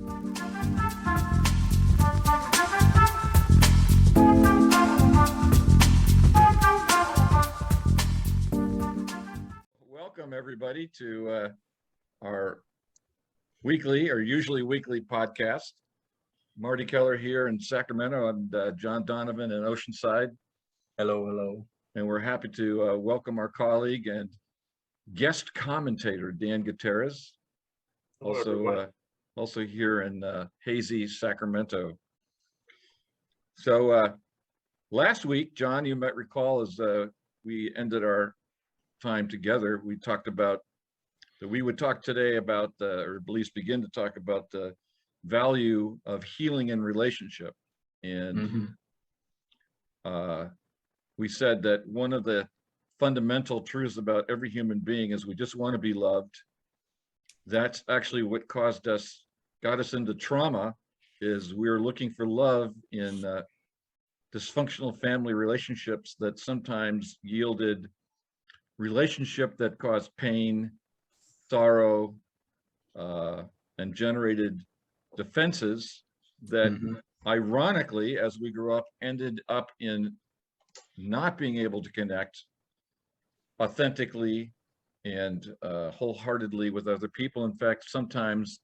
Welcome everybody to our weekly or usually weekly podcast. Marty Keller here in Sacramento and John Donovan in Oceanside. Hello, hello. And we're happy to welcome our colleague and guest commentator, Dan Gutierrez, also here in hazy Sacramento. So last week, John, you might recall, as we ended our time together, we talked about that we would talk today about, or at least begin to talk about the value of healing in relationship. And we said that one of the fundamental truths about every human being is we just want to be loved. That's actually what got us into trauma, is we were looking for love in dysfunctional family relationships that sometimes yielded relationship that caused pain, sorrow, and generated defenses that ironically, as we grew up, ended up in not being able to connect authentically and wholeheartedly with other people. In fact, sometimes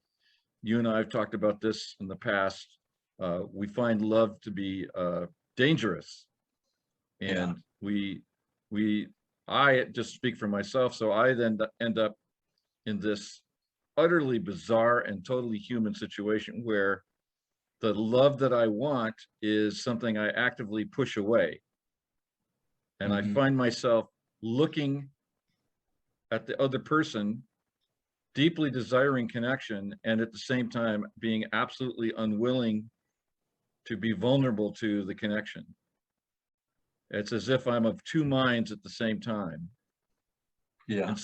you and I have talked about this in the past. We find love to be dangerous, and I just speak for myself. So I then end up in this utterly bizarre and totally human situation where the love that I want is something I actively push away. And I find myself looking at the other person, deeply desiring connection, and at the same time being absolutely unwilling to be vulnerable to the connection. It's as if I'm of two minds at the same time. Yeah.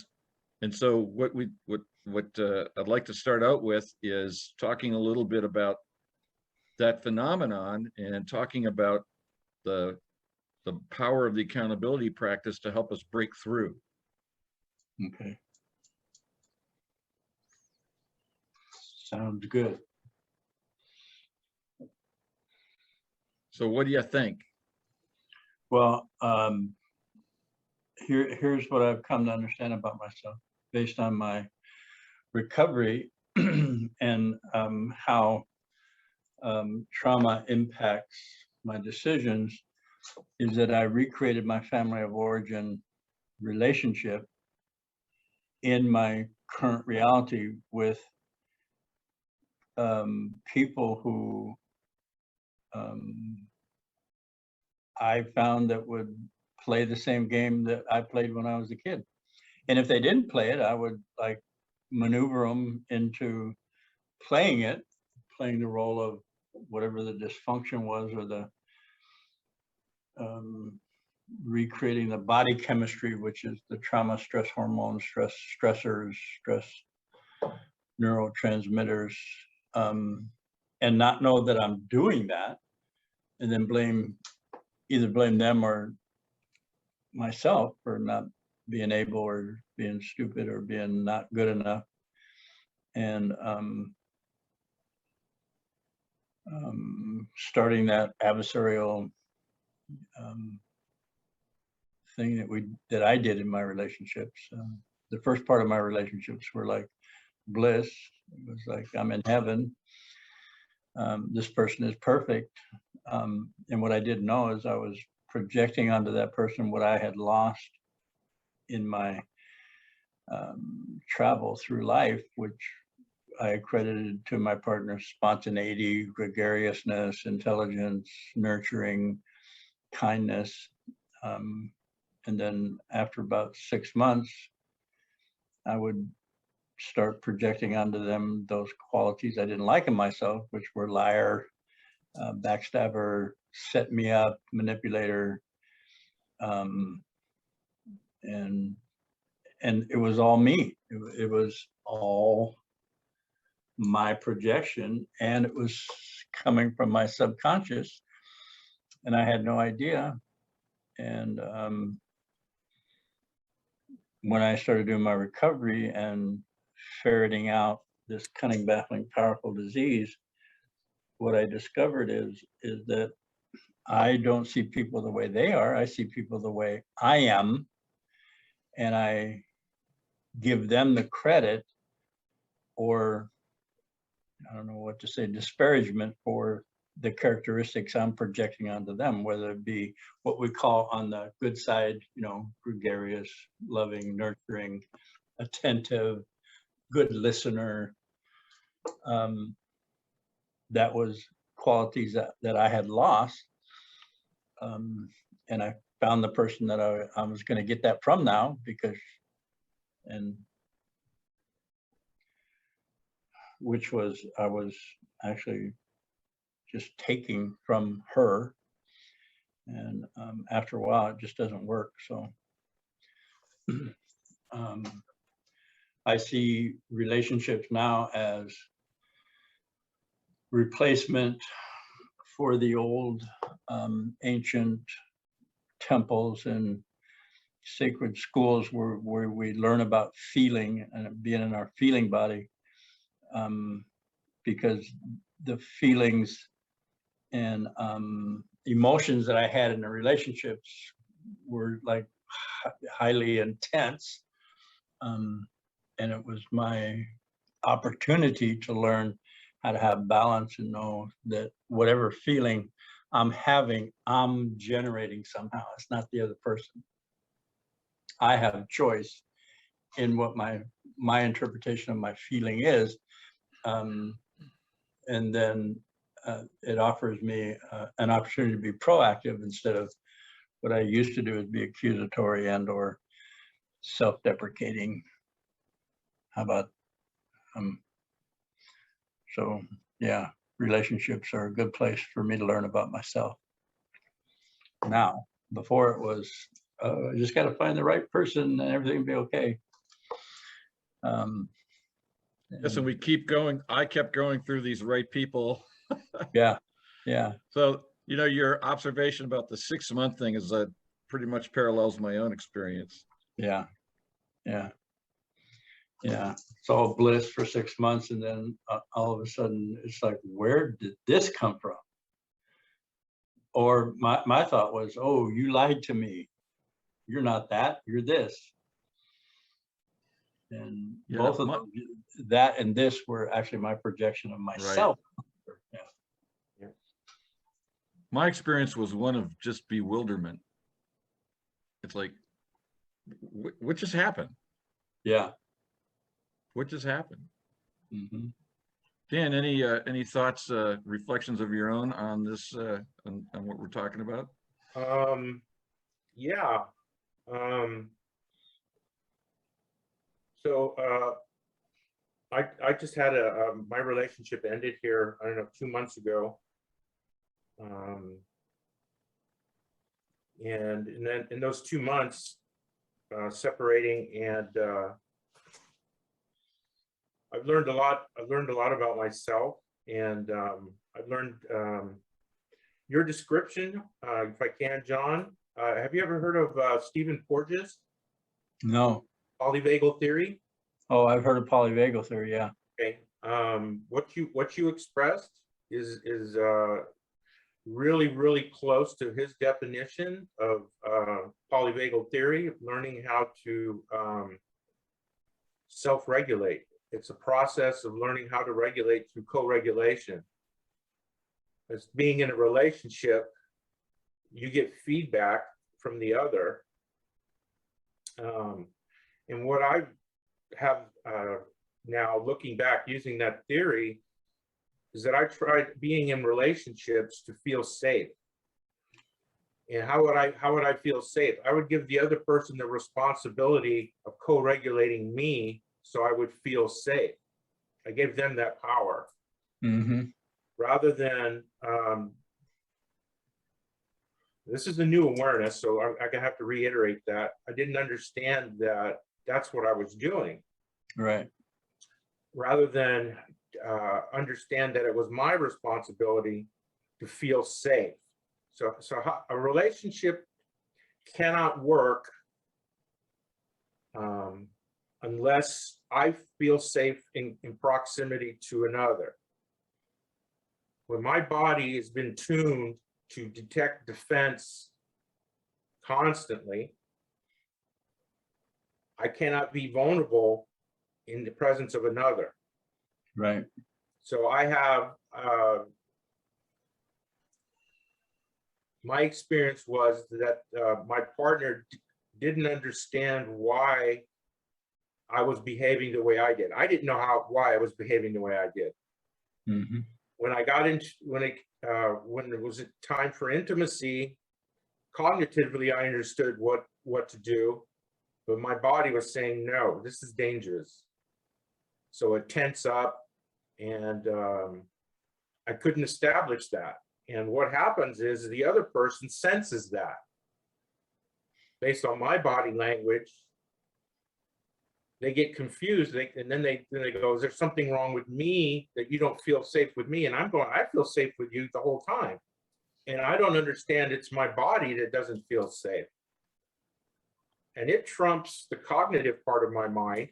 And so what I'd like to start out with is talking a little bit about that phenomenon and talking about the power of the accountability practice to help us break through. Okay. Sounds good. So what do you think? Well, here's what I've come to understand about myself based on my recovery and how trauma impacts my decisions, is that I recreated my family of origin relationship in my current reality with people who I found that would play the same game that I played when I was a kid. And if they didn't play it, I would like maneuver them into playing the role of whatever the dysfunction was, or the recreating the body chemistry, which is the trauma, stress hormones, stressors, stress neurotransmitters, and not know that I'm doing that, and then either blame them or myself for not being able, or being stupid, or being not good enough. And starting that adversarial thing that I did in my relationships. The first part of my relationships were like bliss. It was like, I'm in heaven. This person is perfect. And what I didn't know is I was projecting onto that person what I had lost in my travel through life, which I accredited to my partner's spontaneity, gregariousness, intelligence, nurturing, kindness. And then after about 6 months, I would start projecting onto them those qualities I didn't like in myself, which were liar, backstabber, set me up, manipulator, and it was all me. It was all my projection, and it was coming from my subconscious, and I had no idea. And when I started doing my recovery and ferreting out this cunning, baffling, powerful disease, what I discovered is that I don't see people the way they are. I see people the way I am, and I give them the credit, or I don't know what to say, disparagement for the characteristics I'm projecting onto them, whether it be what we call on the good side, you know, gregarious, loving, nurturing, attentive, good listener. That was qualities that I had lost. And I found the person that I was going to get that from now, because, and which was, I was actually just taking from her. And after a while, it just doesn't work. So I see relationships now as replacement for the old ancient temples and sacred schools where we learn about feeling and being in our feeling body, because the feelings and emotions that I had in the relationships were like highly intense, and it was my opportunity to learn how to have balance and know that whatever feeling I'm having, I'm generating somehow. It's not the other person. I have choice in what my interpretation of my feeling is, and then it offers me an opportunity to be proactive instead of what I used to do is be accusatory and or self-deprecating. How about so yeah, relationships are a good place for me to learn about myself. Now, before it was, I just got to find the right person and everything will be okay. Yes, and we keep going. I kept going through these right people. Yeah. So, you know, your observation about the 6-month thing is that pretty much parallels my own experience. Yeah. It's all bliss for 6 months, and then all of a sudden it's like, where did this come from? Or my thought was, oh, you lied to me. You're not that, you're this. And yeah, both of them, that and this, were actually my projection of myself. Right. Yeah. My experience was one of just bewilderment. It's like, what just happened? Yeah. What just happened? Mm-hmm. Dan, any thoughts, reflections of your own on this, on what we're talking about? Yeah. So I just had my relationship ended here, I don't know, 2 months ago. And then in those 2 months, separating, and I've learned a lot. I've learned a lot about myself, and I've learned your description, if I can, John. Have you ever heard of Stephen Porges? No. Polyvagal theory? Oh, I've heard of polyvagal theory, yeah. Okay. What you expressed is really, really close to his definition of polyvagal theory, learning how to self-regulate. It's a process of learning how to regulate through co-regulation. As being in a relationship, you get feedback from the other. And what I have now, looking back, using that theory, is that I tried being in relationships to feel safe. And how would I feel safe? I would give the other person the responsibility of co-regulating me so I would feel safe. I gave them that power. Mm-hmm. Rather than, this is a new awareness, so I'm gonna have to reiterate that. I didn't understand that that's what I was doing. Right. Rather than understand that it was my responsibility to feel safe. So a relationship cannot work unless I feel safe in proximity to another. When my body has been tuned to detect defense constantly, I cannot be vulnerable in the presence of another. Right. So I have, my experience was that my partner didn't understand why I was behaving the way I did. I didn't know why I was behaving the way I did. Mm-hmm. When I got into, when it was time for intimacy, cognitively, I understood what to do, but my body was saying, no, this is dangerous. So it tense up, and I couldn't establish that. And what happens is the other person senses that based on my body language. They get confused, and then they go, is there something wrong with me that you don't feel safe with me? And I'm going, I feel safe with you the whole time. And I don't understand, it's my body that doesn't feel safe. And it trumps the cognitive part of my mind.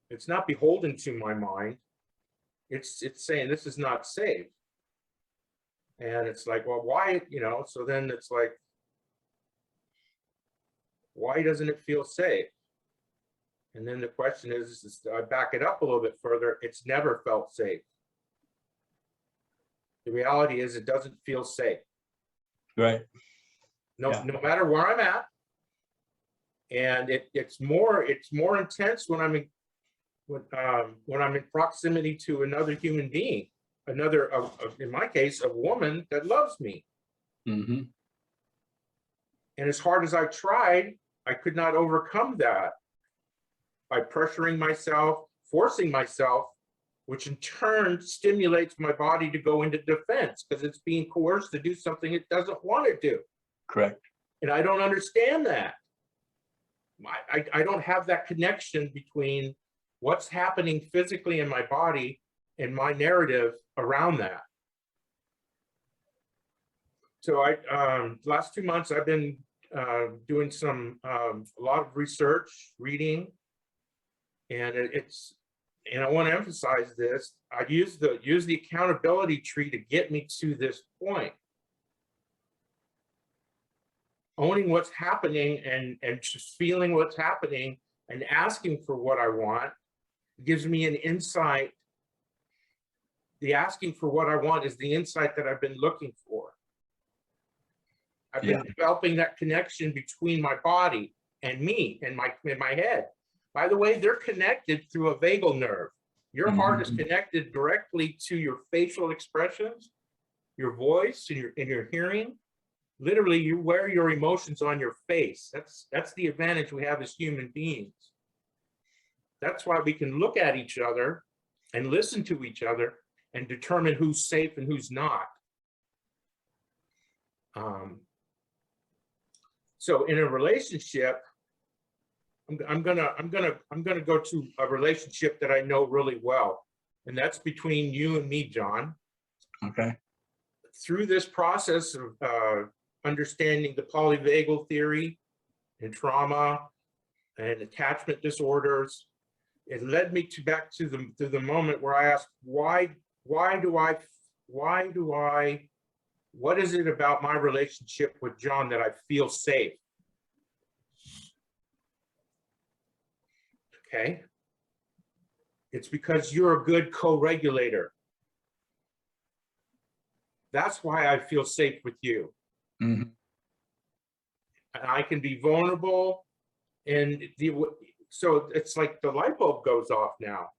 It's not beholden to my mind. It's saying this is not safe. And it's like, well, why, so then it's like, why doesn't it feel safe? And then the question is I back it up a little bit further, it's never felt safe. The reality is it doesn't feel safe. Right. No matter where I'm at. And it's more intense when I'm in proximity to another human being, in my case, a woman that loves me. Mm-hmm. And as hard as I tried, I could not overcome that by pressuring myself, forcing myself, which in turn stimulates my body to go into defense because it's being coerced to do something it doesn't want to do. Correct. And I don't understand that. I don't have that connection between what's happening physically in my body and my narrative around that. So last 2 months, I've been doing a lot of research, reading, and I want to emphasize this. I use the accountability tree to get me to this point. Owning what's happening and just feeling what's happening and asking for what I want gives me an insight. The asking for what I want is the insight that I've been looking for. I've been developing that connection between my body and me and my head. By the way, they're connected through a vagal nerve. Your heart is connected directly to your facial expressions, your voice, and your hearing. Literally, you wear your emotions on your face. That's the advantage we have as human beings. That's why we can look at each other and listen to each other and determine who's safe and who's not. So in a relationship, I'm gonna go to a relationship that I know really well, and that's between you and me, John. Okay. Through this process of understanding the polyvagal theory and trauma and attachment disorders, it led me back to the moment where I asked, what is it about my relationship with John that I feel safe? Okay. It's because you're a good co-regulator. That's why I feel safe with you. Mm-hmm. And I can be vulnerable, and so it's like the light bulb goes off now.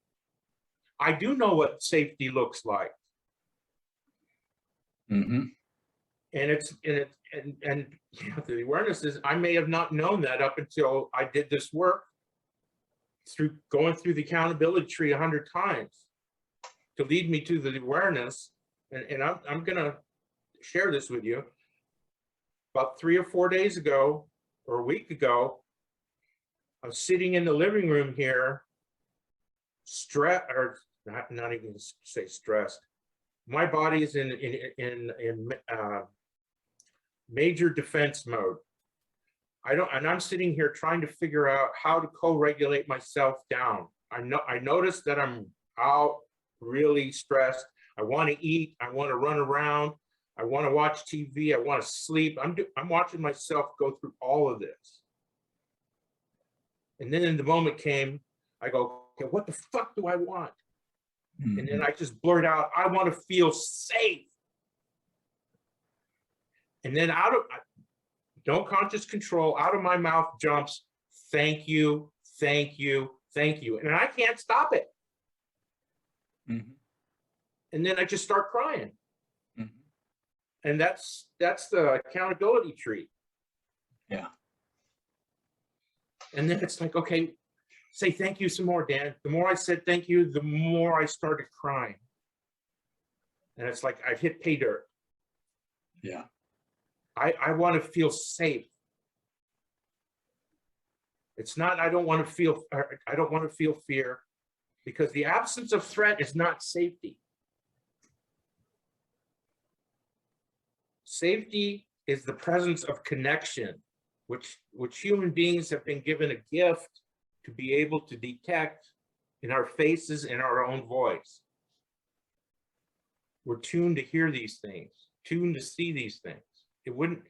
I do know what safety looks like. Mm-hmm. And the awareness is I may have not known that up until I did this work through going through the accountability tree 100 times to lead me to the awareness. And I'm gonna share this with you. About 3 or 4 days ago, or a week ago, I was sitting in the living room here, not even say stressed. My body is in major defense mode. and I'm sitting here trying to figure out how to co-regulate myself down. I notice that I'm out really stressed. I want to eat. I want to run around. I want to watch TV. I want to sleep. I'm watching myself go through all of this. And then the moment came, I go, okay, what the fuck do I want? Mhm. And then I just blurt out, I want to feel safe. And then out of no conscious control, out of my mouth jumps, thank you, thank you, thank you. And I can't stop it. Mhm. And then I just start crying. Mhm. And that's the accountability tree. Yeah. And then it's like, okay, say thank you some more, Dan. The more I said thank you, the more I started crying. And it's like I've hit pay dirt. Yeah. I want to feel safe. It's not I don't want to feel fear, because the absence of threat is not safety. Safety is the presence of connection, which human beings have been given a gift to be able to detect in our faces, in our own voice. We're tuned to hear these things, tuned to see these things. It wouldn't,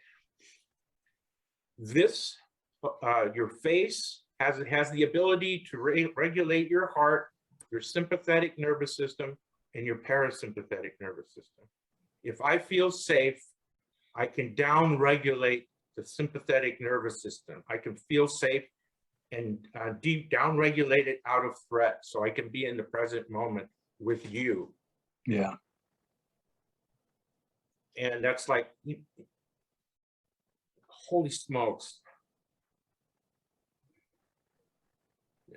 your face has the ability to regulate your heart, your sympathetic nervous system, and your parasympathetic nervous system. If I feel safe, I can down-regulate the sympathetic nervous system. I can feel safe and down-regulate it out of threat, so I can be in the present moment with you. Yeah. And that's like, holy smokes.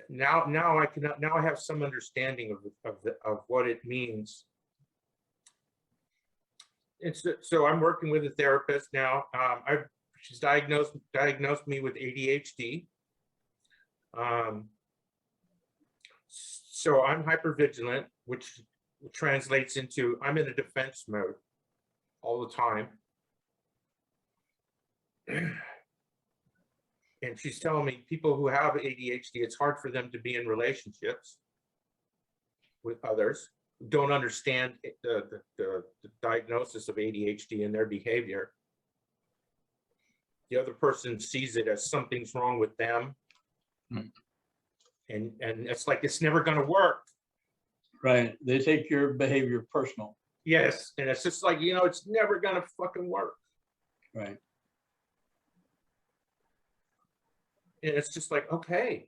Now I have some understanding of what it means. And so I'm working with a therapist now. She's diagnosed me with ADHD. So I'm hypervigilant, which translates into I'm in a defense mode all the time. And she's telling me people who have ADHD, it's hard for them to be in relationships with others who don't understand the diagnosis of ADHD and their behavior. The other person sees it as something's wrong with them. Mm. And it's like, it's never going to work. Right. They take your behavior personal. Yes. And it's just like, it's never going to fucking work. Right. And it's just like, okay,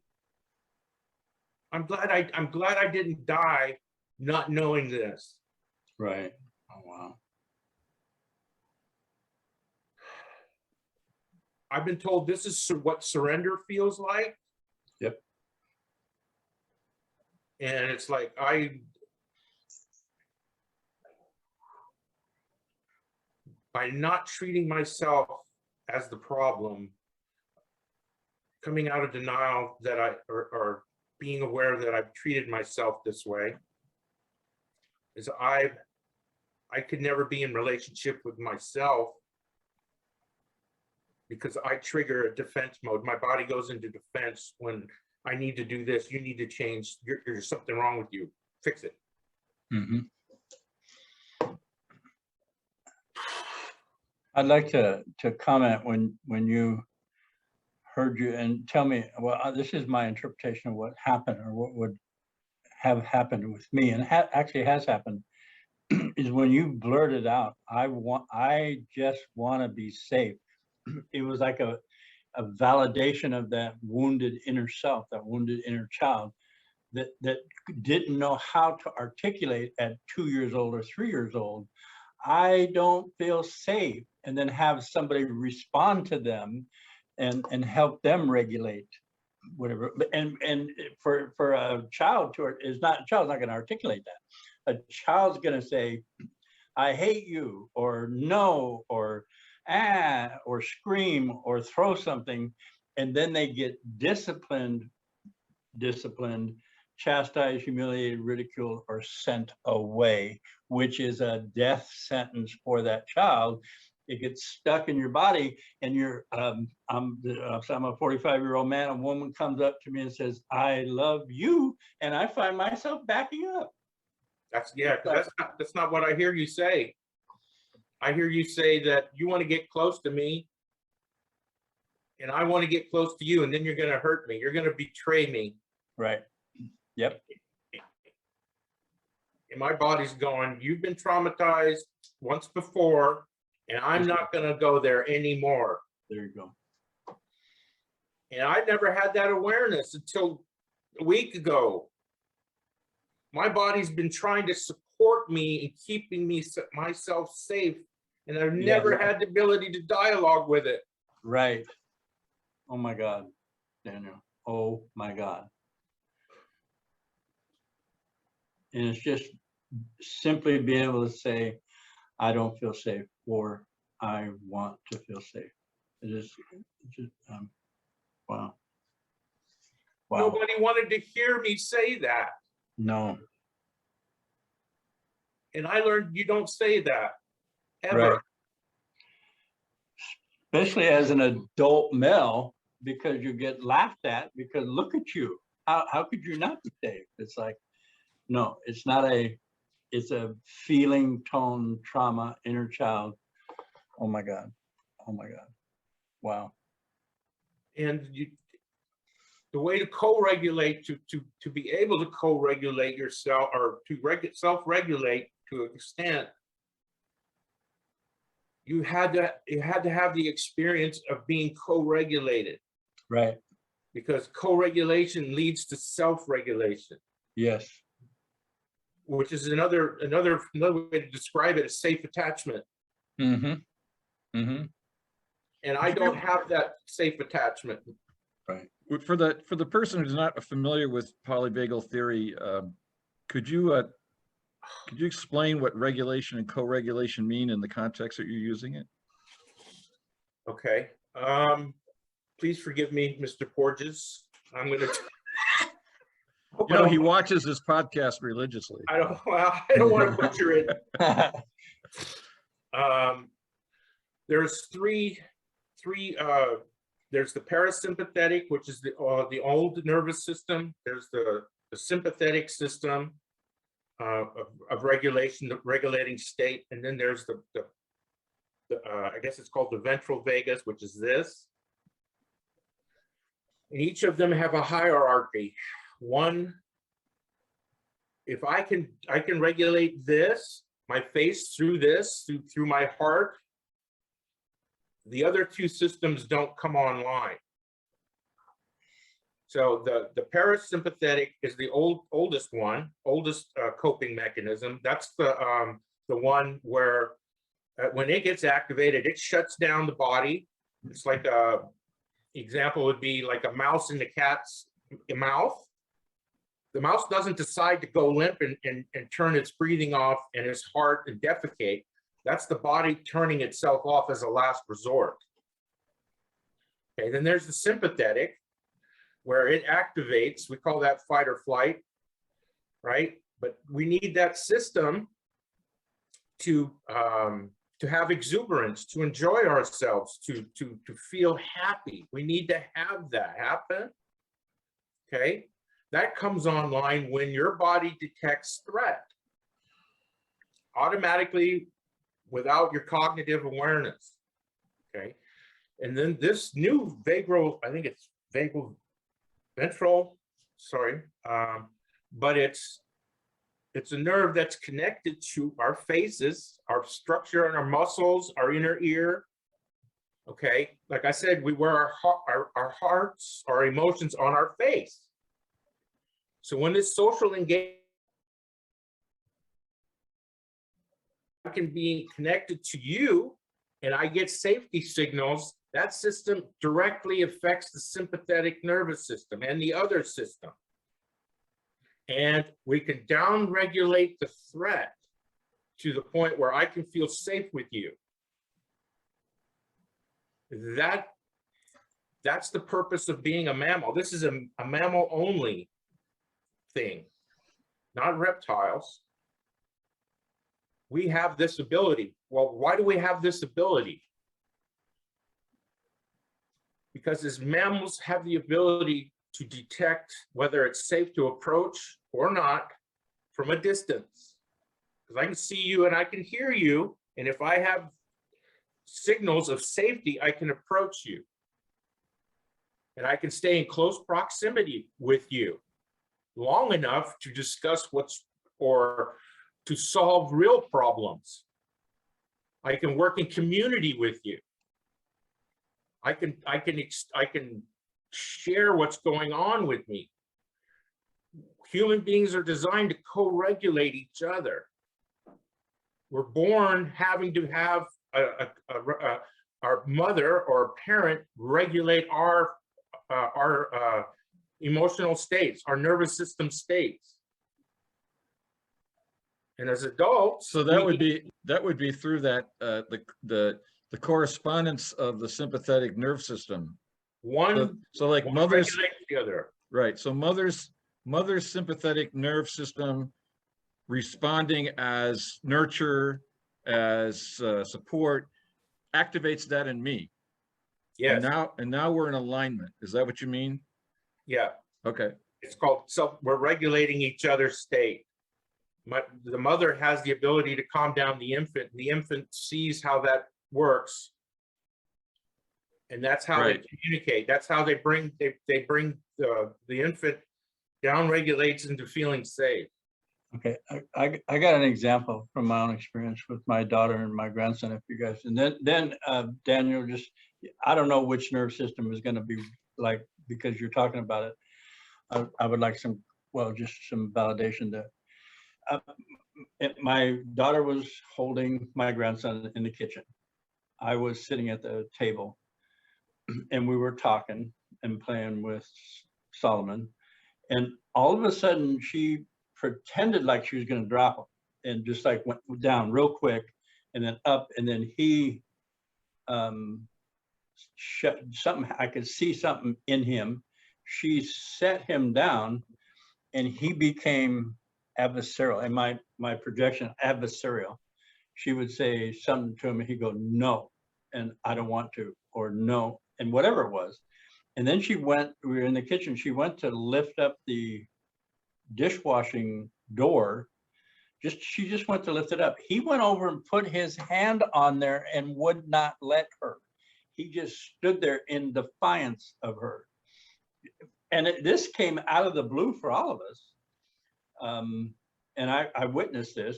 I'm glad I didn't die not knowing this. Right. Oh, wow. I've been told this is what surrender feels like. Yep. And it's like, by not treating myself as the problem, coming out of denial that or being aware that I've treated myself this way, is I could never be in relationship with myself, because I trigger a defense mode. My body goes into defense when I need to do this. You need to change. There's something wrong with you. Fix it. Mm-hmm. I'd like to comment when you heard you and tell me, well, this is my interpretation of what happened or what would have happened with me, and actually has happened, is when you blurted out, I just want to be safe. It was like a validation of that wounded inner self, that wounded inner child that didn't know how to articulate at 2 years old or 3 years old, I don't feel safe, and then have somebody respond to them and help them regulate whatever. And for a child child's not going to articulate that. A child's going to say, I hate you, or no, or or scream, or throw something, and then they get disciplined, chastised, humiliated, ridiculed, or sent away, which is a death sentence for that child. It gets stuck in your body, and you're, I'm a 45-year-old man, a woman comes up to me and says, I love you. And I find myself backing up. Yeah, 'cause that's not what I hear you say. I hear you say that you want to get close to me and I want to get close to you, and then you're going to hurt me. You're going to betray me. Right. Yep. And my body's going, you've been traumatized once before, and I'm not going to go there anymore. There you go. And I never had that awareness until a week ago. My body's been trying to support me and keeping me myself safe, and I've never had the ability to dialogue with it. Right. Oh my God, Daniel. Oh my God. And it's just simply being able to say, I don't feel safe, or I want to feel safe. It is just, wow. Wow. Nobody wanted to hear me say that. No. And I learned you don't say that, ever. Right. Especially as an adult male, because you get laughed at, because look at you. How could you not be safe? It's like, no, it's not it's a feeling, tone, trauma, inner child. Oh my God. Oh my God. Wow. And the way to co-regulate, to be able to co-regulate yourself, or to self-regulate to an extent, you had to have the experience of being co-regulated. Right. Because co-regulation leads to self-regulation. Yes. Which is another way to describe it, is safe attachment. Mm-hmm. Mm-hmm. And I don't have that safe attachment. Right. For the person who's not familiar with polyvagal theory, could you explain what regulation and co-regulation mean in the context that you're using it? Okay. Please forgive me, Mr. Porges. I'm going to. You know, he watches this podcast religiously. I don't want to butcher it. There's three. There's the parasympathetic, which is the old nervous system. There's the sympathetic system of regulation, the regulating state, and then there's the I guess it's called the ventral vagus, which is this. And each of them have a hierarchy. One, if I can regulate this, my face through this, through my heart, the other two systems don't come online. So the parasympathetic is the oldest coping mechanism. That's the one where when it gets activated, it shuts down the body. It's like example would be like a mouse in the cat's mouth. The mouse doesn't decide to go limp and turn its breathing off and its heart and defecate. That's the body turning itself off as a last resort. Okay, then there's the sympathetic, where it activates. We call that fight or flight, right? But we need that system to have exuberance, to enjoy ourselves, to feel happy. We need to have that happen. Okay, that comes online when your body detects threat automatically without your cognitive awareness. Okay, and then this new vagal, I think it's ventral, sorry, but it's a nerve that's connected to our faces, our structure and our muscles, our inner ear. Okay, like I said, we wear our hearts, our emotions on our face. So when this social engagement can be connected to you and I get safety signals, that system directly affects the sympathetic nervous system and the other system. And we can down-regulate the threat to the point where I can feel safe with you. That's the purpose of being a mammal. This is a mammal-only thing, not reptiles. we have this ability. Well, why do we have this ability? Because as mammals have the ability to detect whether it's safe to approach or not from a distance. Because I can see you and I can hear you. And if I have signals of safety, I can approach you. And I can stay in close proximity with you long enough to discuss or to solve real problems. I can work in community with you. I can share what's going on with me. Human beings are designed to co-regulate each other. We're born having to have our mother or parent regulate our emotional states, our nervous system states. And as adults, So that would be through that the correspondence of the sympathetic nerve system. So like one mother's regulates the other. right. So mother's sympathetic nerve system responding as nurture, as support, activates that in me. Yes. And now we're in alignment. Is that what you mean? Yeah. Okay. It's called we're regulating each other's state. The mother has the ability to calm down the infant. The infant sees how that works. And that's how they communicate. That's how they bring the infant down regulates into feeling safe. Okay, I got an example from my own experience with my daughter and my grandson, if you guys, and then Daniel, just, I don't know which nerve system is going to be like, because you're talking about it. I would like just some validation there. My daughter was holding my grandson in the kitchen. I was sitting at the table and we were talking and playing with Solomon. And all of a sudden she pretended like she was going to drop him and just like went down real quick and then up. And then he, something, I could see something in him. She set him down and he became adversarial. And my projection, adversarial. She would say something to him and he'd go, no, and I don't want to, or no, and whatever it was. And then we were in the kitchen, she went to lift up the dishwashing door. She just went to lift it up. He went over and put his hand on there and would not let her. He just stood there in defiance of her. And this came out of the blue for all of us. And I witnessed this.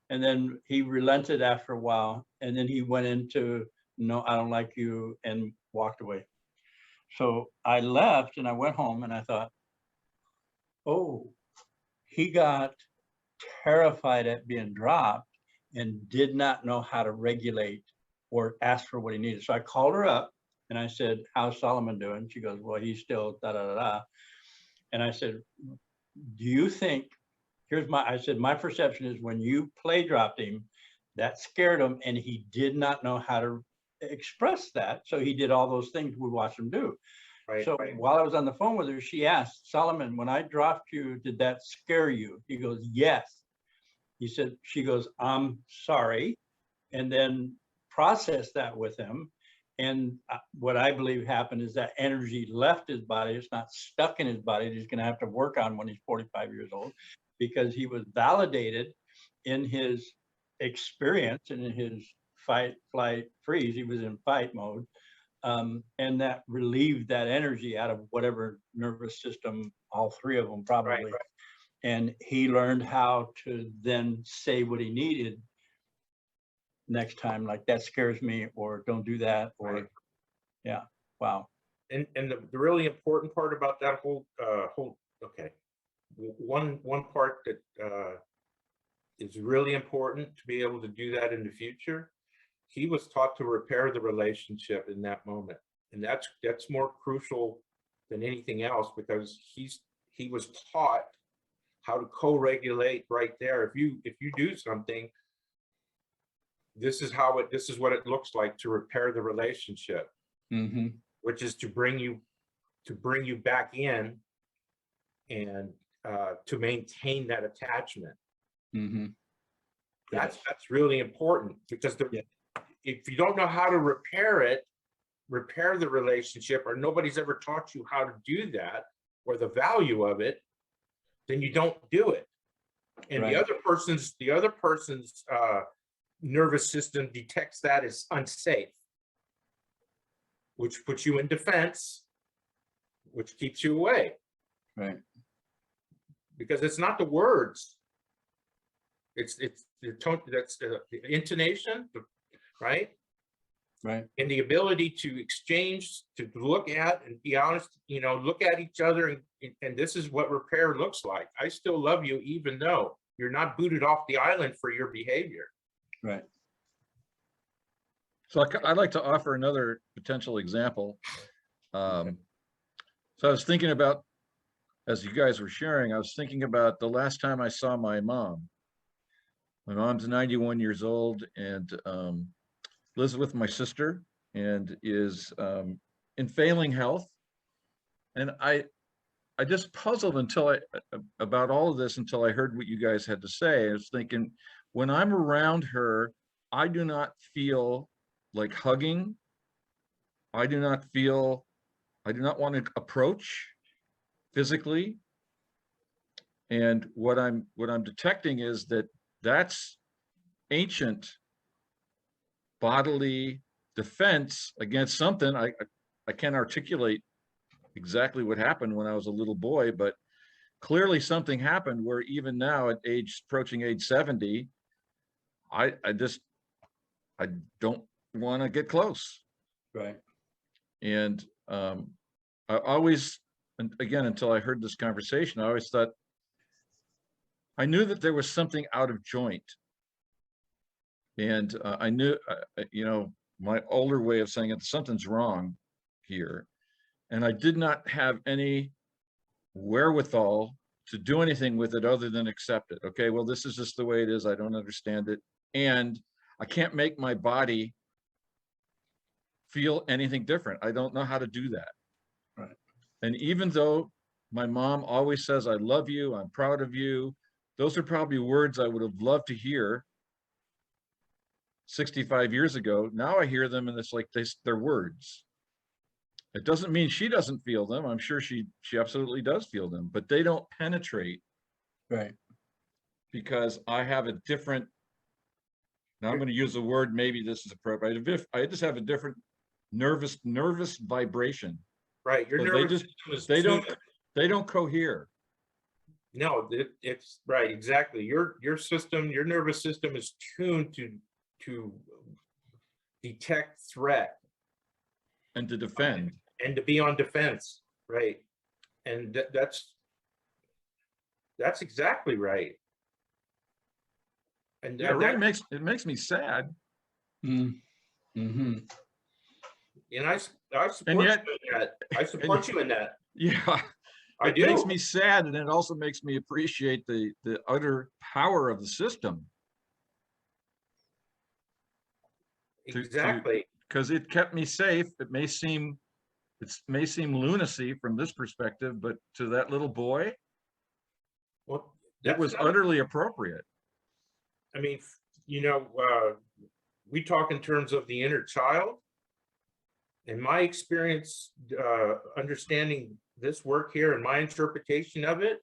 And then he relented after a while. And then he went into, no, I don't like you, and walked away. So I left and I went home and I thought, oh, he got terrified at being dropped and did not know how to regulate or ask for what he needed. So I called her up and I said, how's Solomon doing? She goes, well, he's still da da da da. And I said, do you think, I said, my perception is when you play dropped him, that scared him and he did not know how to express that. So he did all those things we watched him do. Right, so while I was on the phone with her, she asked, Solomon, when I dropped you, did that scare you? He goes, yes. She goes, I'm sorry. And then processed that with him. And what I believe happened is that energy left his body. It's not stuck in his body. He's going to have to work on when he's 45 years old, because he was validated in his experience and in his fight, flight, freeze. He was in fight mode. And that relieved that energy out of whatever nervous system, all three of them probably. Right. And he learned how to then say what he needed next time, like that scares me, or don't do that, or yeah, wow. And the really important part about that whole okay, one part that is really important to be able to do that in the future. He was taught to repair the relationship in that moment, and that's more crucial than anything else, because he was taught how to co-regulate right there. If you do something, this is what it looks like to repair the relationship, which is to bring you back in and to maintain that attachment. That's really important, because Yeah. if you don't know how to repair the relationship, or nobody's ever taught you how to do that, or the value of it, then you don't do it. And Right. the other person's nervous system detects that as unsafe, which puts you in defense, which keeps you away, Right. because it's not the words. It's the tone, that's the intonation, right? Right. And the ability to exchange, to look at and be honest, look at each other, and this is what repair looks like. I still love you, even though you're not booted off the island for your behavior. Right. So I'd like to offer another potential example. So I was thinking about, as you guys were sharing, I was thinking about the last time I saw my mom. My mom's 91 years old and lives with my sister and is in failing health. And I just puzzled about all of this until I heard what you guys had to say. I was thinking, when I'm around her, I do not feel like hugging. I do not want to approach physically. And what I'm detecting is that's ancient bodily defense against something. I can't articulate exactly what happened when I was a little boy, but clearly something happened where even now at approaching age 70, I don't want to get close. Right. And I always, and again, until I heard this conversation, I always thought, I knew that there was something out of joint. And I knew, my older way of saying it, something's wrong here. And I did not have any wherewithal to do anything with it other than accept it. Okay, well, this is just the way it is. I don't understand it. And I can't make my body feel anything different. I don't know how to do that. Right. And even though my mom always says, I love you, I'm proud of you, those are probably words I would have loved to hear 65 years ago. Now I hear them and it's like they're words. It doesn't mean she doesn't feel them. I'm sure she absolutely does feel them, but they don't penetrate. Right. Because I have a different, now I'm going to use a word, maybe this is appropriate. I just have a different nervous vibration. Right. Your So nervous system is tuned. they don't cohere. No, it's right. Exactly. Your nervous system is tuned to detect threat And to defend. and to be on defense. Right. And that's exactly right. And Yeah, it really makes me sad. Mm-hmm. And I support And yet, you in that. I support you in that. Yeah, I it do. makes me sad, and it also makes me appreciate the utter power of the system. Exactly. Because it kept me safe. It may seem lunacy from this perspective, but to that little boy, Well, it was utterly appropriate. I mean, we talk in terms of the inner child. In my experience, understanding this work here and my interpretation of it,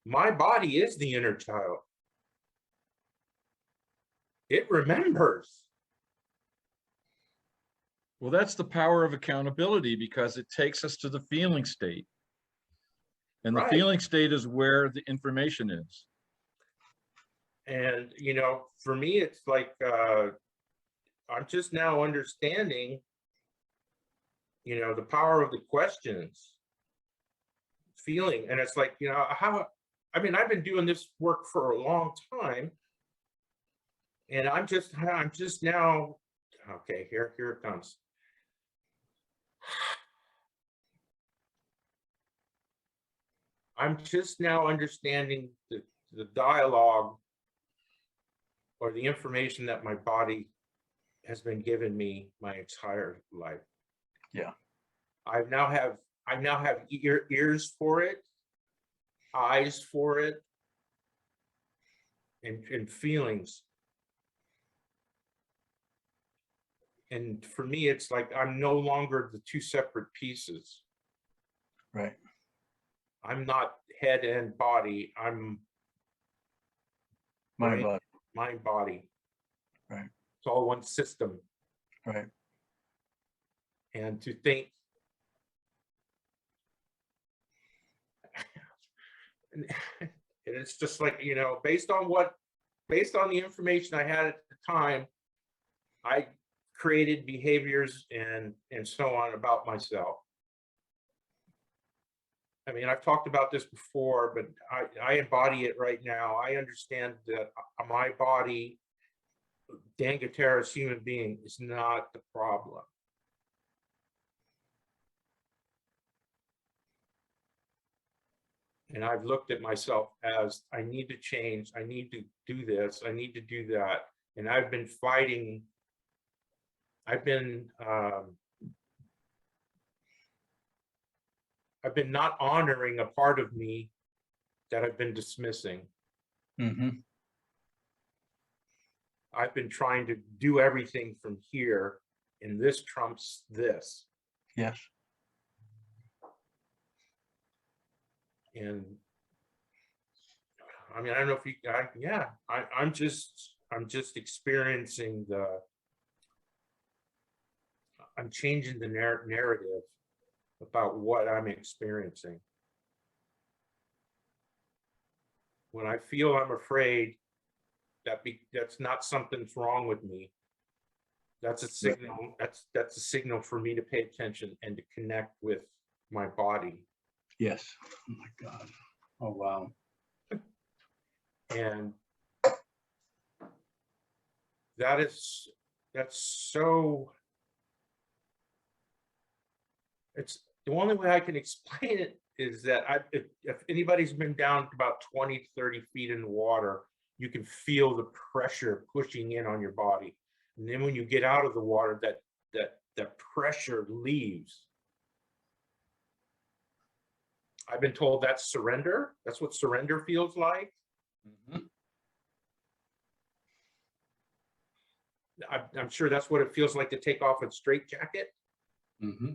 my body is the inner child. It remembers. Well, that's the power of accountability, because it takes us to the feeling state. And the feeling state is where the information is. And, for me, it's like, I'm just now understanding, the power of the questions, feeling. And it's like, I've been doing this work for a long time. And I'm just now, okay, here it comes. I'm just now understanding the dialogue or the information that my body has been giving me my entire life. Yeah. I now have ears for it, eyes for it, and feelings And for me, it's like I'm no longer the two separate pieces. Right. I'm not head and body. I'm Mind, brain, body. mind, body. Right. It's all one system. Right. And to think, and it's just like, you know, based on the information I had at the time, I created behaviors and so on about myself. I mean, I've talked about this before, but I embody it right now. I understand that my body, Dan Gutierrez, human being, is not the problem. And I've looked at myself as I need to change. I need to do this. I need to do that. And I've been fighting. I've been not honoring a part of me that I've been dismissing. Mm-hmm. I've been trying to do everything from here, and this trumps this. Yes. And I mean, I don't know if you, I'm just experiencing I'm changing the narrative about what I'm experiencing. When I feel I'm afraid, that's not something's wrong with me. That's a signal. That's a signal for me to pay attention and to connect with my body. Yes. Oh my God. Oh wow. And that's so. It's the only way I can explain it is that if anybody's been down about 20, 30 feet in the water, you can feel the pressure pushing in on your body. And then when you get out of the water, that pressure leaves. I've been told that's surrender. That's what surrender feels like. Mm-hmm. I'm sure that's what it feels like to take off a straitjacket. Mm-hmm.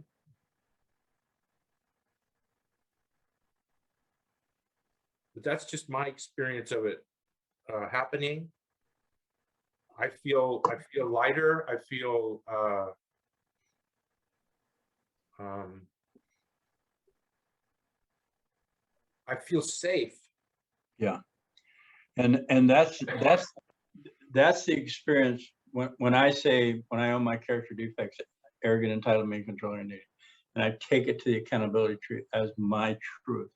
But that's just my experience of it happening. I feel lighter. I feel safe. Yeah. And that's the experience when I own my character defects, arrogant, entitlement, controlling, and I take it to the accountability tree as my truth.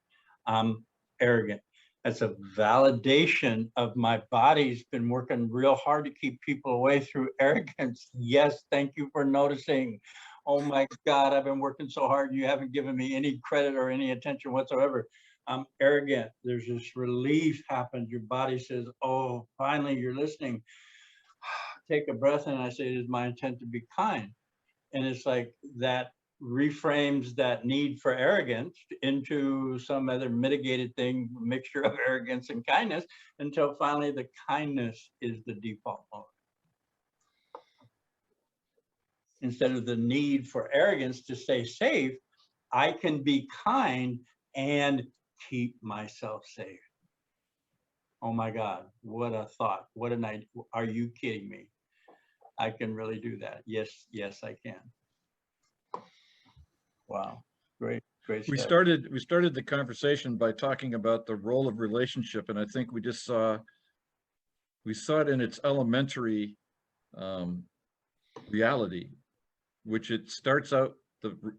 I'm arrogant. That's a validation of my body's been working real hard to keep people away through arrogance. Yes, thank you for noticing. Oh my God, I've been working so hard. You haven't given me any credit or any attention whatsoever. I'm arrogant. There's this relief happens. Your body says, oh, finally you're listening. Take a breath, and I say, it is my intent to be kind. And it's like that reframes that need for arrogance into some other mitigated thing, mixture of arrogance and kindness, until finally the kindness is the default mode. Instead of the need for arrogance to stay safe, I can be kind and keep myself safe. Oh my God, what a thought. What a night. Are you kidding me? I can really do that. Yes, I can. Wow. Great We stuff. started the conversation by talking about the role of relationship, and I think we saw it in its elementary reality, which it starts out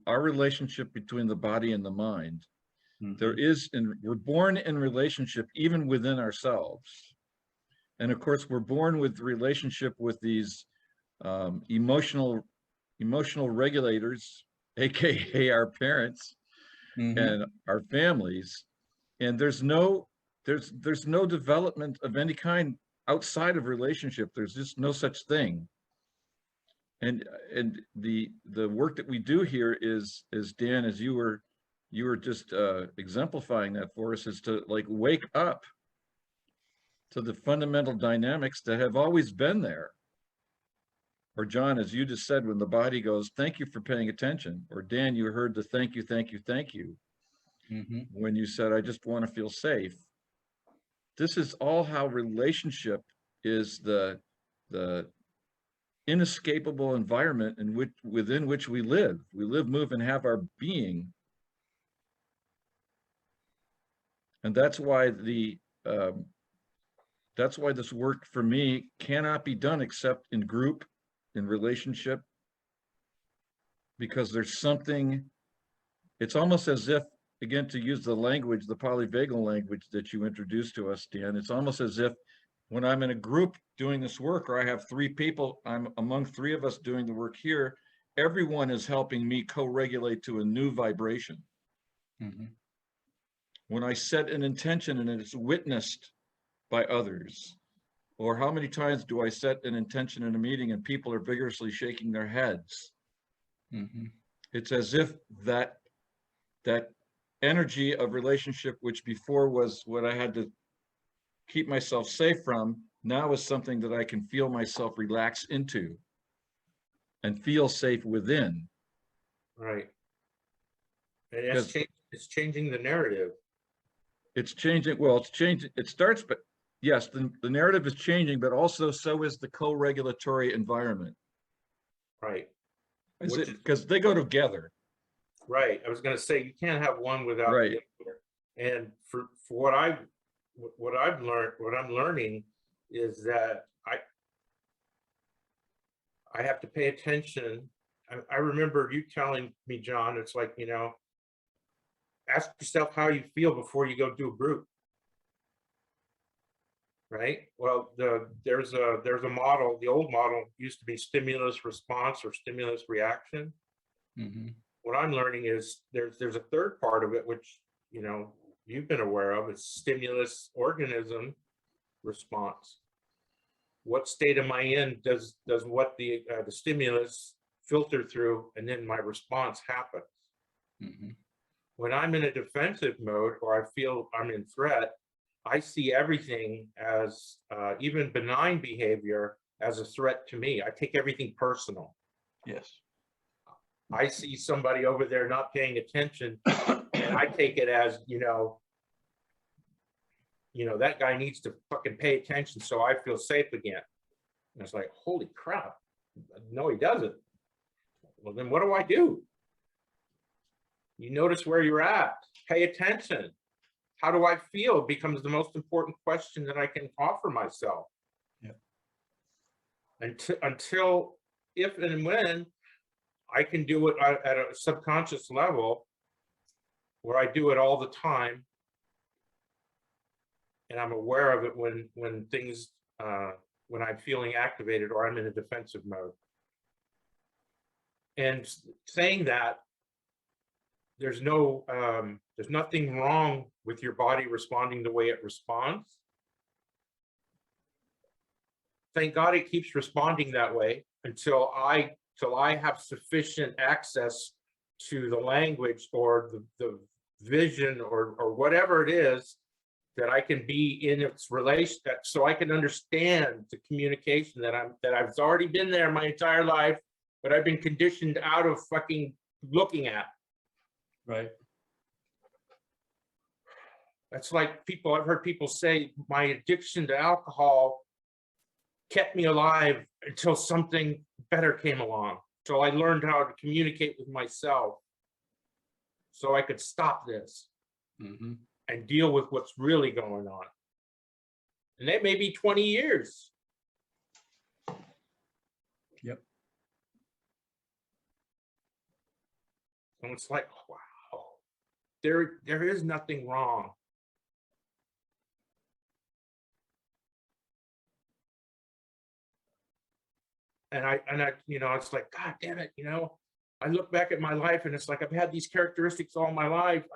our relationship between the body and the mind. Mm-hmm. We're born in relationship even within ourselves, and of course we're born with relationship with these emotional regulators, aka our parents. Mm-hmm. And our families, and there's no development of any kind outside of relationship. There's just no such thing. And the work that we do here is Dan, as you were just exemplifying that for us, is to like wake up to the fundamental dynamics that have always been there, or John, as you just said, when the body goes, thank you for paying attention, or Dan, you heard the thank you, thank you, thank you. Mhm. When you said, I just want to feel safe. This is all how relationship is the inescapable environment within which we live. We live, move, and have our being. And that's why that's why this work for me cannot be done except in group, in relationship, because there's something, it's almost as if, again, to use the language, the polyvagal language that you introduced to us, Dan, it's almost as if when I'm in a group doing this work, or I have 3 people, I'm among 3 of us doing the work here, everyone is helping me co-regulate to a new vibration. Mhm. When I set an intention and it's witnessed by others, or how many times do I set an intention in a meeting and people are vigorously shaking their heads? Mhm. It's as if that energy of relationship, which before was what I had to keep myself safe from, now is something that I can feel myself relax into and feel safe within. Right. And Because it's changing the narrative. it's changing, well, it's changing, it starts, but yes, the narrative is changing, but also so is the co-regulatory environment. Right. Is Which it, is because they go together. right. I was going to say you can't have one without Right. the other. And for what I've learned, what I'm learning is that I have to pay attention. I remember you telling me, John, it's like, you know, ask yourself how you feel before you go do a group. Right. Well, there's a model. The old model used to be stimulus response or stimulus reaction. Mhm. What I'm learning is there's a third part of it, which, you know, you've been aware of. It's stimulus organism response. What state am I in? Does what the stimulus filter through, and then my response happens. Mhm. When I'm in a defensive mode or I feel I'm in threat, I see everything as even benign behavior as a threat to me. I take everything personal. Yes. I see somebody over there not paying attention, and I take it as, that guy needs to fucking pay attention so I feel safe again. And it's like, holy crap. No, he doesn't. Well, then what do I do? You notice where you're at. Pay attention. How do I feel becomes the most important question that I can offer myself. Yeah. Until if and when I can do it at a subconscious level where I do it all the time, and I'm aware of it when things when I'm feeling activated or I'm in a defensive mode. And saying that, there's nothing wrong with your body responding the way it responds. Thank God it keeps responding that way until I have sufficient access to the language or the vision or whatever it is that I can be in its relation, so I can understand the communication that I've already been there my entire life, but I've been conditioned out of fucking looking at. Right. That's like I've heard people say, my addiction to alcohol kept me alive until something better came along. So I learned how to communicate with myself so I could stop this Mhm. and deal with what's really going on. And that may be 20 years. Yep. And it's like, wow, there is nothing wrong. And I, it's like, God damn it, I look back at my life and it's like, I've had these characteristics all my life.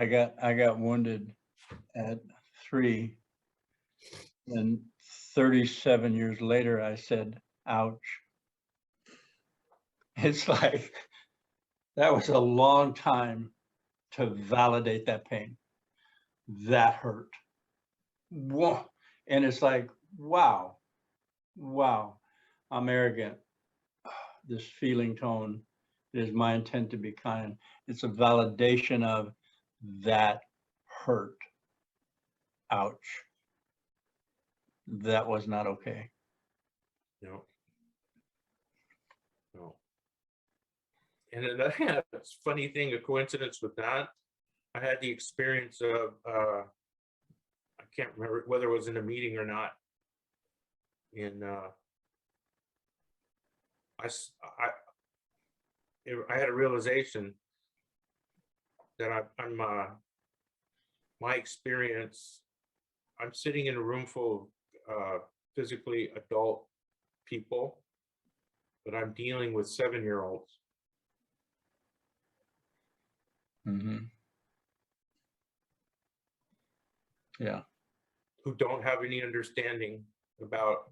I got wounded at 3, and 37 years later, I said, ouch. It's like, That was a long time to validate that pain. That hurt. Whoa. And it's like, wow, I'm arrogant. This feeling tone, it is my intent to be kind. It's a validation of that hurt. Ouch. That was not okay. No. No. And another funny thing, a coincidence with that, I had the experience of, I can't remember whether it was in a meeting or not. And I had a realization that I'm my experience, I'm sitting in a room full of physically adult people, but I'm dealing with 7-year-olds. Mm-hmm. Yeah. Who don't have any understanding about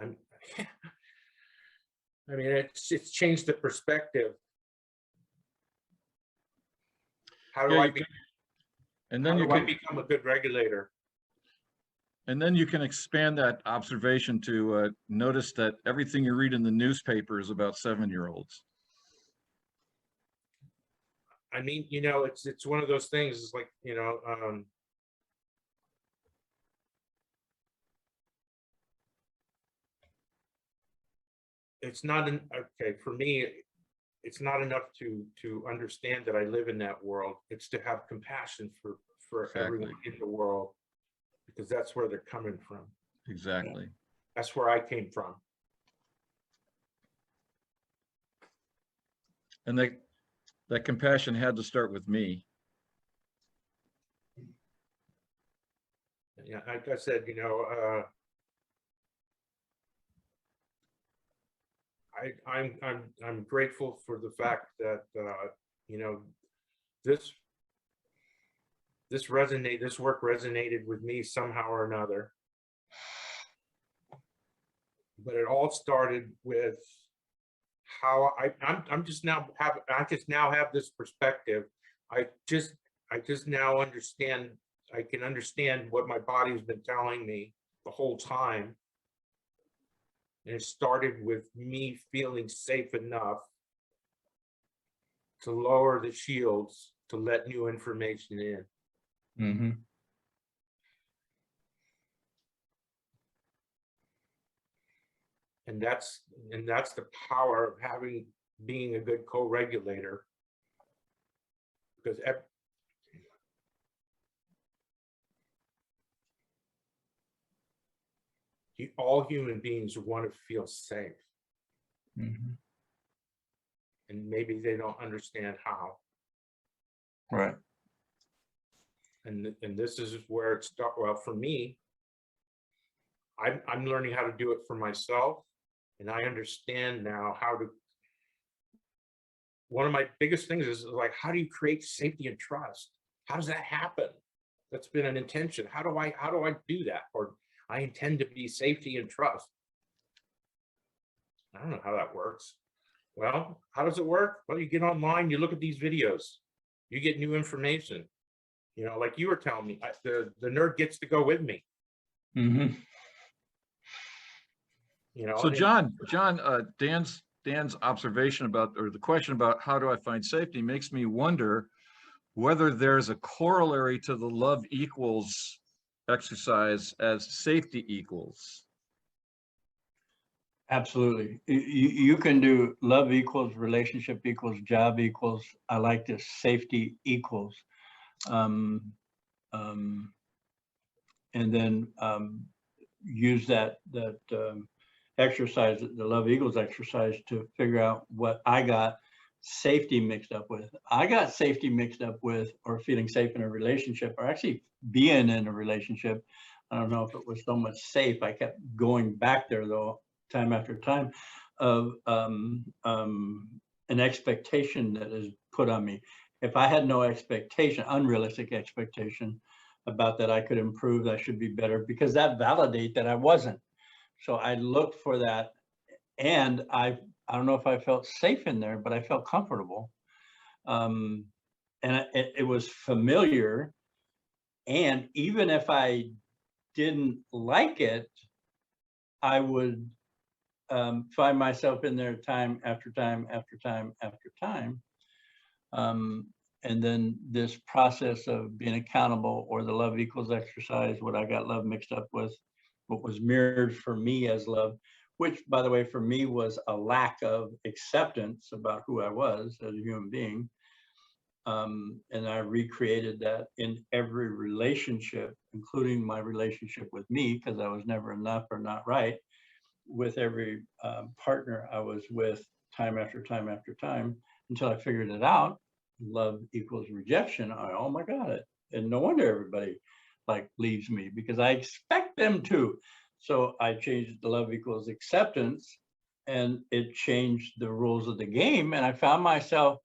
I mean, it's changed the perspective. How do Yeah, I you be, can- and how then you do I can, become a good regulator? and then you can expand that observation to notice that everything you read in the newspaper is about 7-year-olds. I mean, you know, it's one of those things. It's like, you know, it's not an okay for me. It's not enough to understand that I live in that world. It's to have compassion for Exactly. everyone in the world, because that's where they're coming from. Exactly. That's where I came from. And that compassion had to start with me. Yeah, like I said, you know, I'm grateful for the fact that you know, this work resonated with me somehow or another. But it all started with how I just now have this perspective. I just now understand. I can understand what my body's been telling me the whole time. And it started with me feeling safe enough to lower the shields to let new information in. Mm-hmm. And that's the power of being a good co-regulator, because all human beings want to feel safe. Mm-hmm. And maybe they don't understand how. Right. And this is where it starts. Well, for me, I'm learning how to do it for myself, and I understand now how to. One of my biggest things is like, how do you create safety and trust? How does that happen? That's been an intention. How do I do that? Or I intend to be safety and trust. I don't know how that works. Well, how does it work? Well, you get online, you look at these videos, you get new information. You know, like you were telling me, the nerd gets to go with me. Mm-hmm. You know, So John, Dan's observation about, or the question about how do I find safety makes me wonder whether there's a corollary to the love equals exercise as safety equals. Absolutely. You can do love equals, relationship equals, job equals. I like this, safety equals. And then use that exercise, the love equals exercise, to figure out what I got safety mixed up with. I got safety mixed up with, or feeling safe in a relationship, or actually being in a relationship. I don't know if it was so much safe. I kept going back there though, time after time, of an expectation that is put on me. If I had no expectation, unrealistic expectation, about that I could improve, that I should be better, because that validate that I wasn't. So I looked for that, and I don't know if I felt safe in there, but I felt comfortable. And it was familiar. And even if I didn't like it, I would find myself in there time after time after time after time. And then this process of being accountable, or the love equals exercise, what I got love mixed up with, what was mirrored for me as love, which, by the way, for me was a lack of acceptance about who I was as a human being. And I recreated that in every relationship, including my relationship with me, because I was never enough or not right with every partner I was with, time after time after time, until I figured it out. Love equals rejection. Oh my God, and no wonder everybody like leaves me, because I expect them to. So I changed the love equals acceptance, and it changed the rules of the game. And I found myself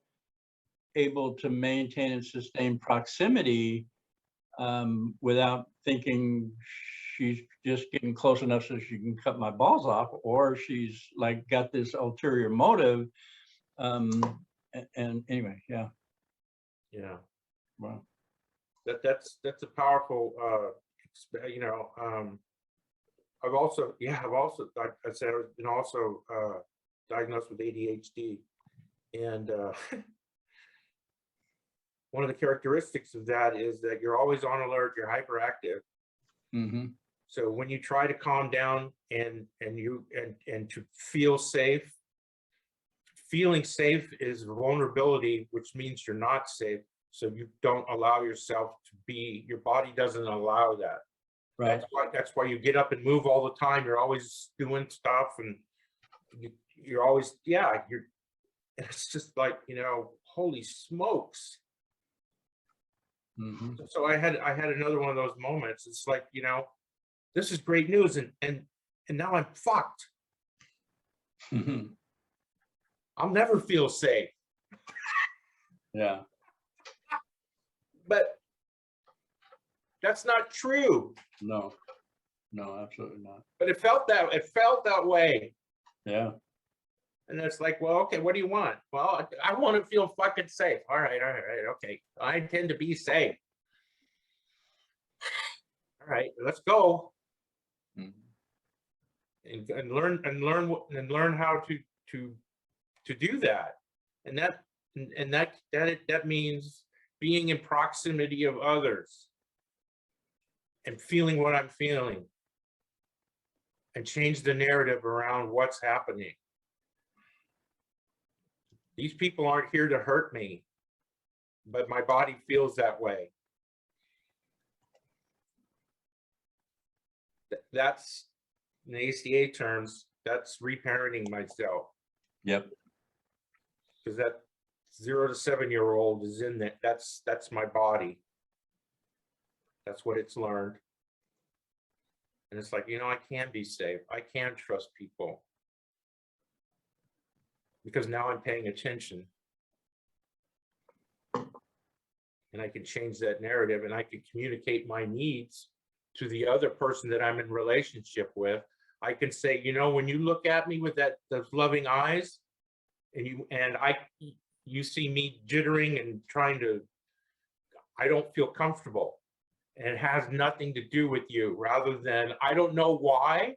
able to maintain and sustain proximity without thinking she's just getting close enough so she can cut my balls off, or she's like got this ulterior motive. And anyway, yeah. Yeah. Wow. That's a powerful, I've also, like I said, I've been also diagnosed with ADHD. And one of the characteristics of that is that you're always on alert, you're hyperactive. Mm-hmm. So when you try to calm down and to feel safe, feeling safe is vulnerability, which means you're not safe. So you don't allow yourself to be, your body doesn't allow that. Right. That's why you get up and move all the time. You're always doing stuff, and you're always, it's just like, holy smokes. Mm-hmm. So I had another one of those moments. It's like, this is great news, and now I'm fucked. Mm-hmm. I'll never feel safe. Yeah. But that's not true. No, absolutely not. But it felt that way. Yeah. And it's like, well, okay, what do you want? Well, I want to feel fucking safe. All right, okay. I intend to be safe. All right, let's go. Mm-hmm. And learn how to do that. And that means being in proximity of others and feeling what I'm feeling, and change the narrative around what's happening. These people aren't here to hurt me, but my body feels that way. That's, in ACA terms, that's reparenting myself. Yep. Because that 0 to 7-year-old is in there. That's my body. That's what it's learned. And it's like, I can be safe. I can trust people. Because now I'm paying attention. And I can change that narrative, and I can communicate my needs to the other person that I'm in relationship with. I can say, when you look at me with those loving eyes, and you see me jittering and I don't feel comfortable. And it has nothing to do with you, rather than I don't know why.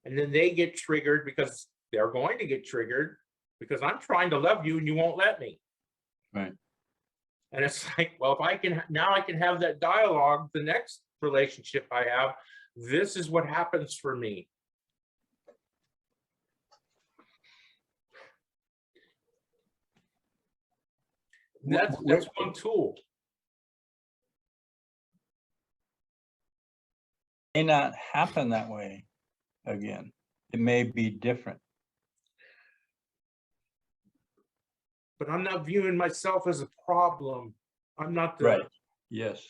And then they get triggered, because they're going to get triggered, because I'm trying to love you and you won't let me. Right. And it's like, well, if I can have that dialogue, the next relationship I have, this is what happens for me. That's one tool. May not happen that way again. It may be different. But I'm not viewing myself as a problem. I'm not the Right. Yes.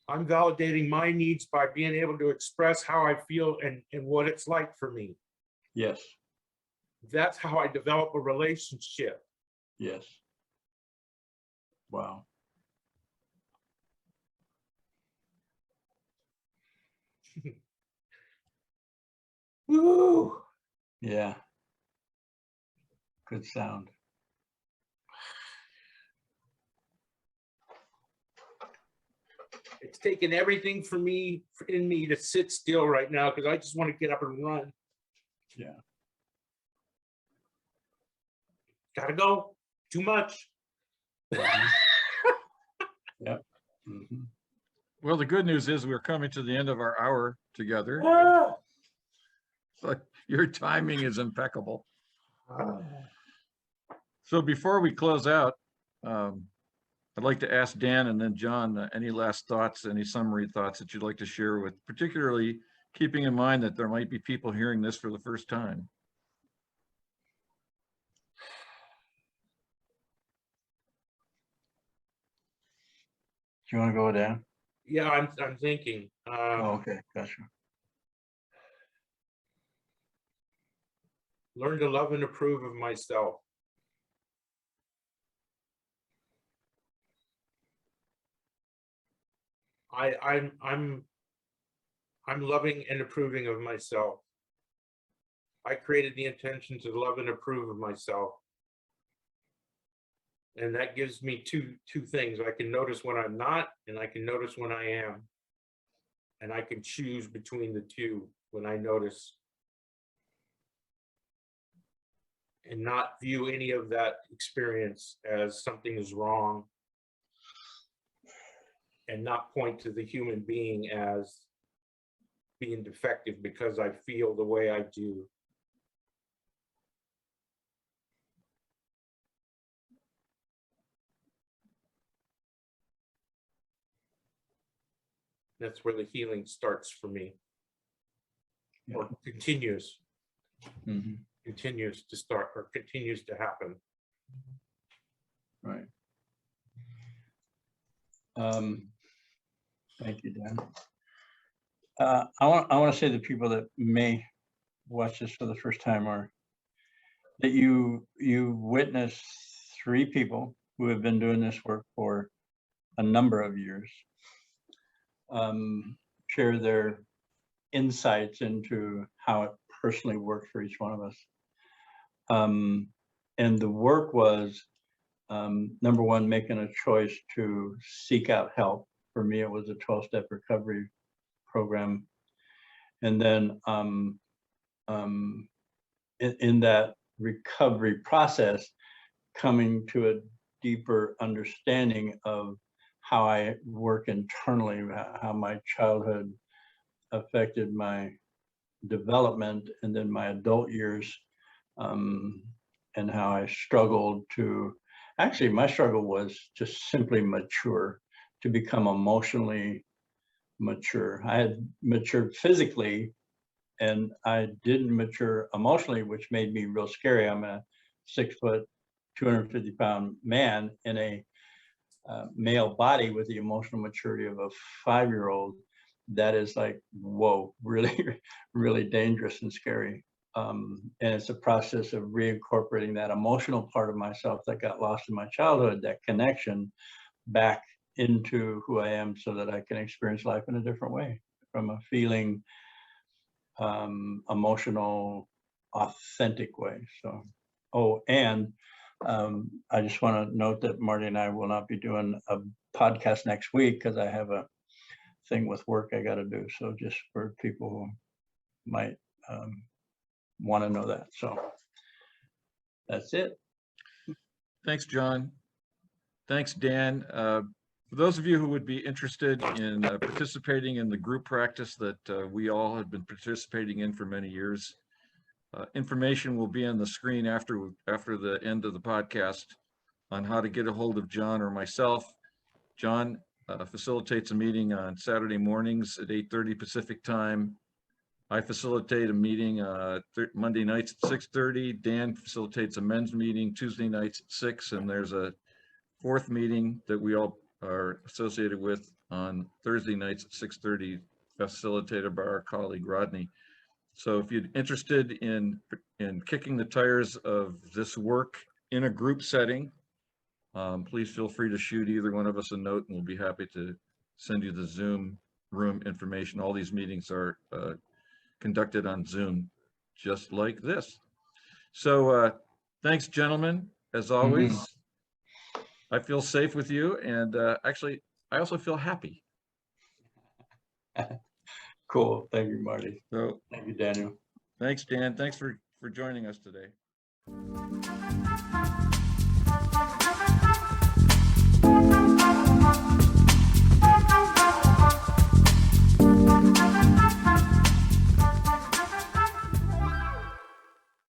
I'm validating my needs by being able to express how I feel and what it's like for me. Yes. That's how I develop a relationship. Yes. Wow. Woo! Yeah. Good sound. It's taken everything for me in me to sit still right now because I just want to get up and run. Yeah. Gotta go. Too much. Yep. Mhm. Well, the good news is we're coming to the end of our hour together. Ah! So your timing is impeccable. Ah. So before we close out, I'd like to ask Dan and then John, any last thoughts, any summary thoughts that you'd like to share with, particularly keeping in mind that there might be people hearing this for the first time. Do you want to go, Dan? Yeah, I'm thinking. Oh, okay, gotcha. Learn to love and approve of myself. I'm loving and approving of myself. I created the intention to love and approve of myself. And that gives me two things. I can notice when I'm not, and I can notice when I am. And I can choose between the two when I notice. And not view any of that experience as something is wrong. And not point to the human being as being defective because I feel the way I do. That's where the healing starts for me. Yeah. Or continues Mhm. to start, or continues to happen. Right. Thank you, Dan. I want to say to people that may watch this for the first time, or that you witness 3 people who have been doing this work for a number of years, share their insights into how it personally worked for each one of us. And the work was, number one, making a choice to seek out help. For me, it was a 12-step recovery program. And then in that recovery process, coming to a deeper understanding of how I work internally, how my childhood affected my development and then my adult years, and how I struggled to, actually my struggle was just simply mature, to become emotionally mature. I had matured physically and I didn't mature emotionally, which made me real scary. I'm a 6 foot, 250-pound man in a male body with the emotional maturity of a 5-year-old. That is like, whoa, really, really dangerous and scary. And it's a process of reincorporating that emotional part of myself that got lost in my childhood, that connection, back into who I am so that I can experience life in a different way, from a feeling, emotional, authentic way. So, oh, and I just want to note that Marty and I will not be doing a podcast next week because I have a thing with work I got to do. So just for people who might want to know that. So that's it. Thanks, John. Thanks, Dan. For those of you who would be interested in participating in the group practice that we all have been participating in for many years, information will be on the screen after the end of the podcast on how to get a hold of John or myself. John facilitates a meeting on Saturday mornings at 8:30 Pacific time. I facilitate a meeting Monday nights at 6:30. Dan facilitates a men's meeting Tuesday nights at 6, and there's a 4th meeting that we all are associated with on Thursday nights at 6:30, facilitated by our colleague Rodney. So if you're interested in kicking the tires of this work in a group setting, please feel free to shoot either one of us a note, and we'll be happy to send you the Zoom room information. All these meetings are conducted on Zoom, just like this. So thanks, gentlemen, as always. I feel safe with you, and actually, I also feel happy. Cool. Thank you, Marty. So Thank you, Daniel. thanks, Dan. Thanks for joining us today.